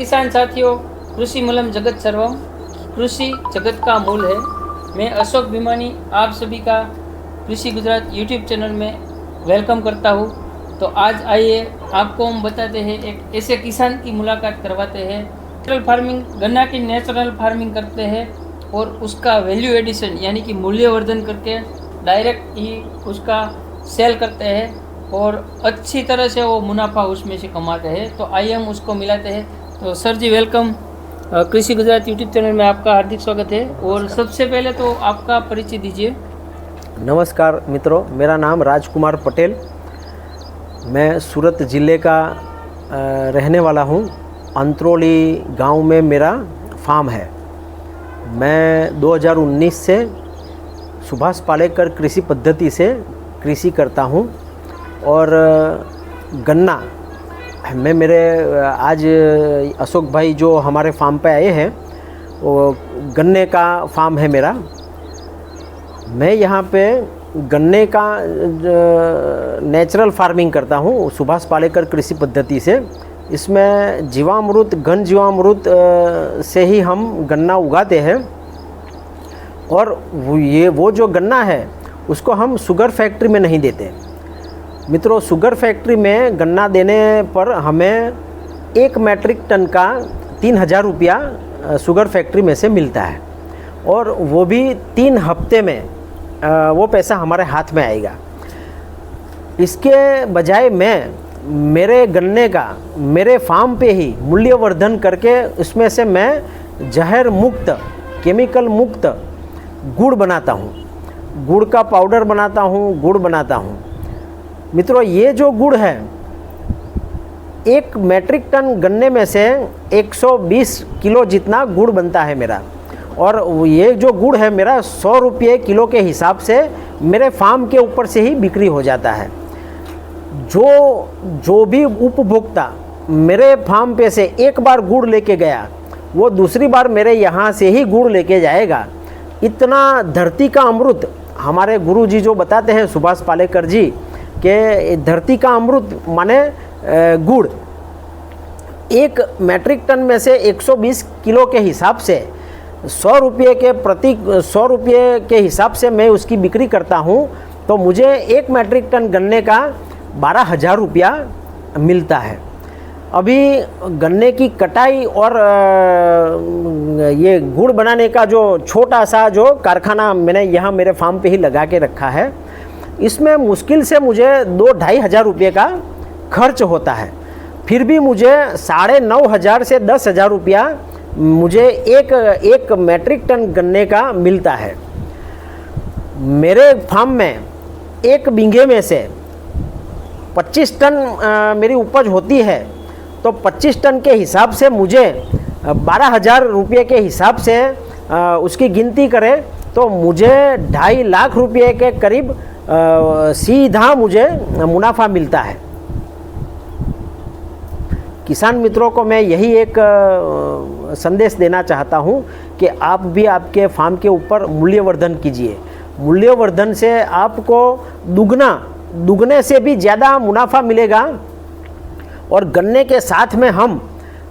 किसान साथियों, कृषि मूलम जगत सर्वम, कृषि जगत का मूल है। मैं अशोक भीमानी आप सभी का कृषि गुजरात यूट्यूब चैनल में वेलकम करता हूँ। तो आज आइए आपको हम बताते हैं, एक ऐसे किसान की मुलाकात करवाते हैं। नेचुरल फार्मिंग, गन्ना की नेचुरल फार्मिंग करते हैं और उसका वैल्यू एडिशन यानी कि मूल्यवर्धन करके डायरेक्ट ही उसका सेल करते हैं और अच्छी तरह से वो मुनाफा उसमें से कमाते हैं। तो आइए हम उसको मिलाते हैं। तो सर जी वेलकम, कृषि गुजरात यूट्यूब चैनल में आपका हार्दिक स्वागत है। और सबसे पहले तो आपका परिचय दीजिए। नमस्कार मित्रों, मेरा नाम राजकुमार पटेल, मैं सूरत ज़िले का रहने वाला हूँ। अंतरोली गांव में मेरा फार्म है। मैं 2019 से सुभाष पालेकर कृषि पद्धति से कृषि करता हूँ और गन्ना मैं मेरे आज अशोक भाई जो हमारे फार्म पे आए हैं, वो गन्ने का फार्म है मेरा। मैं यहाँ पे गन्ने का नेचुरल फार्मिंग करता हूँ सुभाष पालेकर कृषि पद्धति से। इसमें जीवामृत, घन जीवामृत से ही हम गन्ना उगाते हैं और वो जो गन्ना है उसको हम शुगर फैक्ट्री में नहीं देते। मित्रों, शुगर फैक्ट्री में गन्ना देने पर हमें 1 मैट्रिक टन का 3000 रुपया शुगर फैक्ट्री में से मिलता है और वो भी 3 हफ्ते में वो पैसा हमारे हाथ में आएगा। इसके बजाय मैं मेरे गन्ने का मेरे फार्म पे ही मूल्यवर्धन करके उसमें से मैं जहर मुक्त, केमिकल मुक्त गुड़ बनाता हूँ, गुड़ का पाउडर बनाता हूँ, गुड़ बनाता हूँ। मित्रों, ये जो गुड़ है 1 मैट्रिक टन गन्ने में से 120 किलो जितना गुड़ बनता है मेरा। और ये जो गुड़ है मेरा 100 रुपये किलो के हिसाब से मेरे फार्म के ऊपर से ही बिक्री हो जाता है। जो भी उपभोक्ता मेरे फार्म पे से एक बार गुड़ लेके गया, वो दूसरी बार मेरे यहाँ से ही गुड़ लेके जाएगा। इतना धरती का अमृत हमारे गुरु जी जो बताते हैं, सुभाष पालेकर जी, के धरती का अमृत माने गुड़। 1 मैट्रिक टन में से 120 किलो के हिसाब से 100 रुपये के हिसाब से मैं उसकी बिक्री करता हूँ। तो मुझे 1 मैट्रिक टन गन्ने का 12,000 रुपया मिलता है। अभी गन्ने की कटाई और ये गुड़ बनाने का जो छोटा सा जो कारखाना मैंने यहाँ मेरे फार्म पे ही लगा के रखा है, इसमें मुश्किल से मुझे 2-2,500 रुपये का खर्च होता है। फिर भी मुझे 9,500 से 10,000 रुपया मुझे एक मैट्रिक टन गन्ने का मिलता है। मेरे फार्म में 1 बीघे में से 25 टन मेरी उपज होती है। तो 25 टन के हिसाब से मुझे 12,000 रुपये के हिसाब से उसकी गिनती करें तो मुझे 2.5 लाख रुपये के करीब सीधा मुझे मुनाफा मिलता है। किसान मित्रों को मैं यही एक संदेश देना चाहता हूँ कि आप भी आपके फार्म के ऊपर मूल्यवर्धन कीजिए। मूल्यवर्धन से आपको दुगने से भी ज़्यादा मुनाफा मिलेगा। और गन्ने के साथ में हम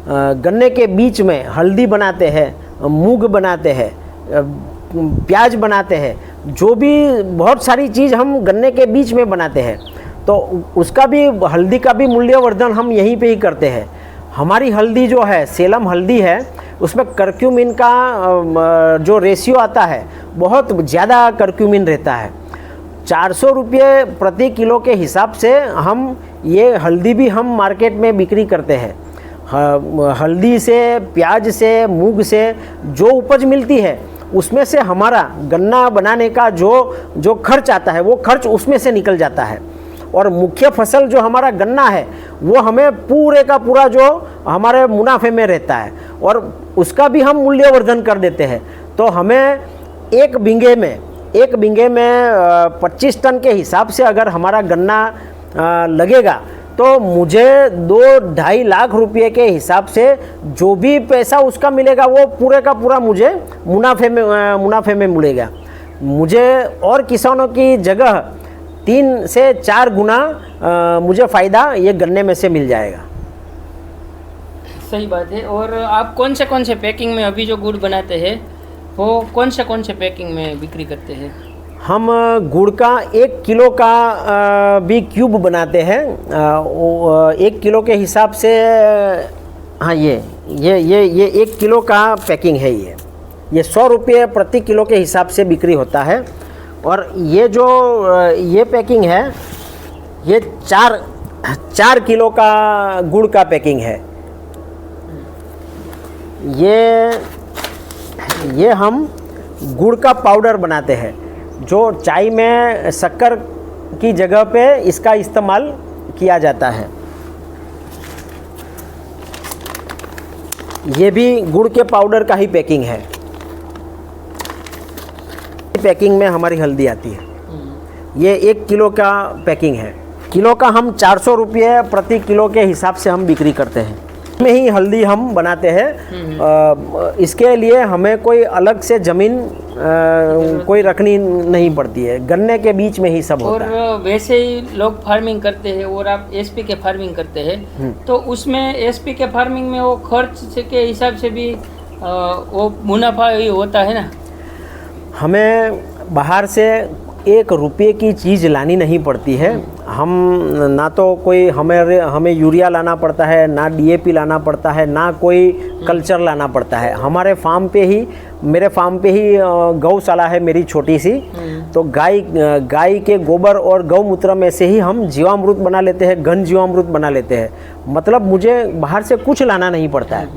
गन्ने के बीच में हल्दी बनाते हैं, मूंग बनाते हैं, प्याज बनाते हैं, जो भी बहुत सारी चीज़ हम गन्ने के बीच में बनाते हैं। तो उसका भी, हल्दी का भी मूल्यवर्धन हम यहीं पे ही करते हैं। हमारी हल्दी जो है, सेलम हल्दी है, उसमें करक्यूमिन का जो रेशियो आता है बहुत ज़्यादा करक्यूमिन रहता है। 400 रुपये प्रति किलो के हिसाब से हम ये हल्दी भी हम मार्केट में बिक्री करते हैं। हल्दी से, प्याज से, मूंग से जो उपज मिलती है उसमें से हमारा गन्ना बनाने का जो खर्च आता है वो खर्च उसमें से निकल जाता है। और मुख्य फसल जो हमारा गन्ना है वो हमें पूरे का पूरा जो हमारे मुनाफे में रहता है और उसका भी हम मूल्यवर्धन कर देते हैं। तो हमें 1 बीघे में 25 टन के हिसाब से अगर हमारा गन्ना लगेगा तो मुझे 2-2.5 लाख रुपये के हिसाब से जो भी पैसा उसका मिलेगा वो पूरे का पूरा मुझे मुनाफे में मिलेगा। मुझे और किसानों की जगह 3 से 4 गुना मुझे फ़ायदा ये गन्ने में से मिल जाएगा। सही बात है। और आप कौन से पैकिंग में अभी जो गुड़ बनाते हैं वो कौन से पैकिंग में बिक्री करते हैं? हम गुड़ का 1 किलो का भी क्यूब बनाते हैं। 1 किलो के हिसाब से, हाँ ये 1 किलो का पैकिंग है। ये 100 रुपये प्रति किलो के हिसाब से बिक्री होता है। और ये जो ये पैकिंग है ये 4 किलो का गुड़ का पैकिंग है। ये हम गुड़ का पाउडर बनाते हैं, जो चाय में शक्कर की जगह पे इसका इस्तेमाल किया जाता है। ये भी गुड़ के पाउडर का ही पैकिंग है। पैकिंग में हमारी हल्दी आती है। ये 1 किलो का पैकिंग है। किलो का हम 400 रुपये प्रति किलो के हिसाब से हम बिक्री करते हैं। में ही हल्दी हम बनाते हैं। इसके लिए हमें कोई अलग से ज़मीन कोई रखनी नहीं पड़ती है, गन्ने के बीच में ही सब होता है। और वैसे ही लोग फार्मिंग करते हैं और आप एसपी के फार्मिंग करते हैं, तो उसमें एसपी के फार्मिंग में वो खर्च के हिसाब से भी वो मुनाफा ही होता है ना। हमें बाहर से 1 रुपये की चीज़ लानी नहीं पड़ती है। हम ना तो कोई हमें यूरिया लाना पड़ता है, ना डीएपी लाना पड़ता है, ना कोई कल्चर लाना पड़ता है। हमारे फार्म पे ही, मेरे फार्म पे ही गौशाला है मेरी छोटी सी, तो गाय के गोबर और गौमूत्र में से ही हम जीवामृत बना लेते हैं, घन जीवामृत बना लेते हैं। मतलब मुझे बाहर से कुछ लाना नहीं पड़ता है।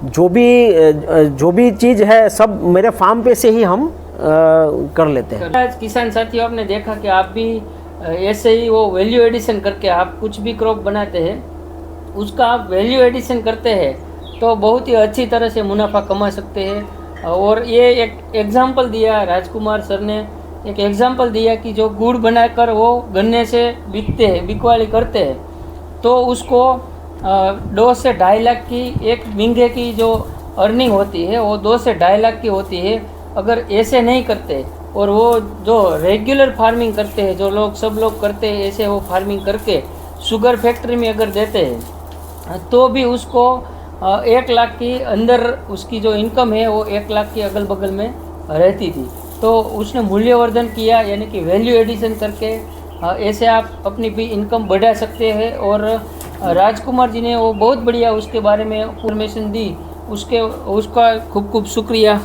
जो भी चीज़ है सब मेरे फार्म पे से ही हम कर लेते हैं। आज किसान साथियों, आपने देखा कि आप भी ऐसे ही वो वैल्यू एडिशन करके आप कुछ भी क्रॉप बनाते हैं, उसका आप वैल्यू एडिशन करते हैं तो बहुत ही अच्छी तरह से मुनाफा कमा सकते हैं। और ये एक एग्जांपल दिया राजकुमार सर ने, एक एग्जांपल दिया कि जो गुड़ बनाकर वो गन्ने से बिकते हैं, बिकवाली करते हैं, तो उसको 2 से 2.5 लाख की एक बीघे की जो अर्निंग होती है वो 2 से 2.5 लाख की होती है। अगर ऐसे नहीं करते और वो जो रेगुलर फार्मिंग करते हैं, जो लोग सब लोग करते हैं, ऐसे वो फार्मिंग करके शुगर फैक्ट्री में अगर देते हैं तो भी उसको 1 लाख की अंदर उसकी जो इनकम है वो 1 लाख की अगल बगल में रहती थी। तो उसने मूल्यवर्धन किया, यानी कि वैल्यू एडिशन करके ऐसे आप अपनी भी इनकम बढ़ा सकते हैं। और राजकुमार जी ने वो बहुत बढ़िया उसके बारे में इंफॉर्मेशन दी, उसका खूब शुक्रिया।